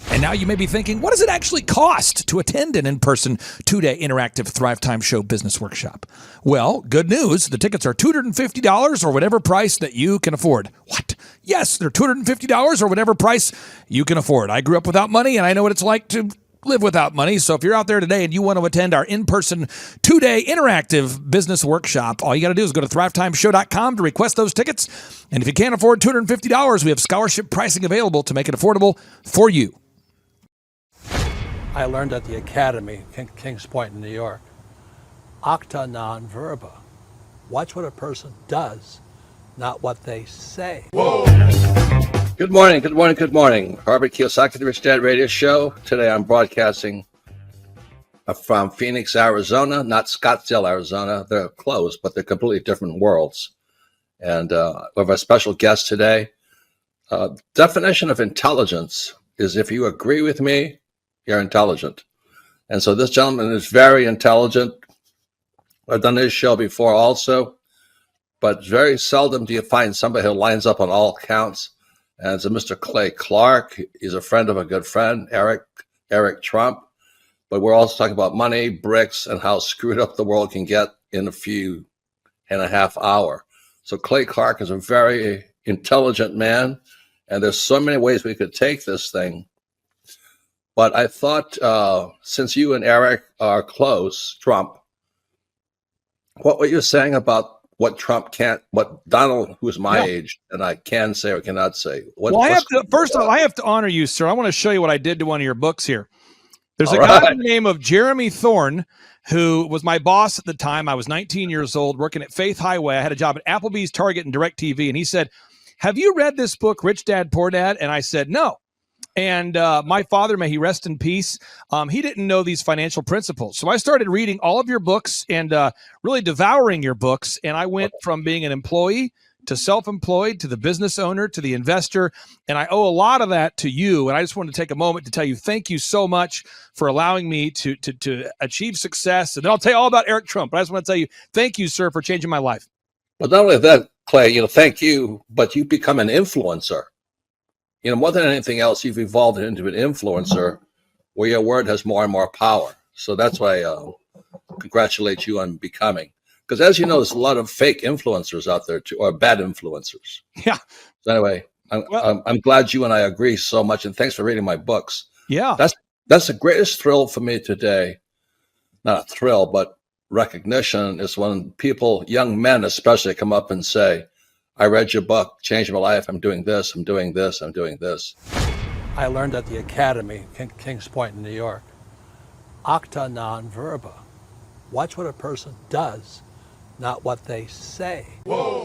And now you may be thinking, what does it actually cost to attend an in-person 2-day interactive Thrive Time Show business workshop? Well, good news. The tickets are $250 or whatever price that you can afford. What? Yes, they're $250 or whatever price you can afford. I grew up without money, and I know what it's like to live without money. So if you're out there today and you want to attend our in-person 2-day interactive business workshop, all you got to do is go to thrivetimeshow.com to request those tickets. And if you can't afford $250, we have scholarship pricing available to make it affordable for you. I learned at the Academy, Kings Point in New York. Acta non verba. Watch what a person does, not what they say. Whoa. Good morning, good morning, good morning. Robert Kiyosaki, the Rich Dad Radio Show. Today I'm broadcasting from Phoenix, Arizona, not Scottsdale, Arizona. They're close, but they're completely different worlds. And we have a special guest today. Definition of intelligence is if you agree with me, you're intelligent. And so this gentleman is very intelligent. I've done his show before also, but very seldom do you find somebody who lines up on all counts. And it's a Mr. Clay Clark. He's a friend of a good friend, Eric Trump. But we're also talking about money, bricks, and how screwed up the world can get in a few and a half hour. So Clay Clark is a very intelligent man, and there's so many ways we could take this thing. But I thought, since you and Eric are close, Trump, what were you saying about what Trump can't, what Donald, who's my age, and I can say or cannot say? First of all, I have to honor you, sir. I want to show you what I did to one of your books here. There's a guy by the name of Jeremy Thorne, who was my boss at the time. I was 19 years old, working at Faith Highway. I had a job at Applebee's, Target, and DirecTV. And he said, have you read this book, Rich Dad, Poor Dad? And I said, no. And my father, may he rest in peace, he didn't know these financial principles. So I started reading all of your books and really devouring your books. And I went from being an employee to self-employed, to the business owner, to the investor. And I owe a lot of that to you. And I just wanted to take a moment to tell you, thank you so much for allowing me to achieve success. And then I'll tell you all about Eric Trump. But I just want to tell you, thank you, sir, for changing my life. But not only that, Clay, thank you, but you become an influencer. More than anything else, you've evolved into an influencer where your word has more and more power. So that's why I congratulate you on becoming. Because as you know, there's a lot of fake influencers out there too, or bad influencers. Yeah. So anyway, I'm glad you and I agree so much, and thanks for reading my books. Yeah. That's the greatest thrill for me today. Not a thrill, but recognition is when people, young men especially, come up and say, I read your book, changed my life. I'm doing this, I'm doing this, I'm doing this. I learned at the Academy, Kings Point in New York. Acta non verba. Watch what a person does, not what they say. Whoa.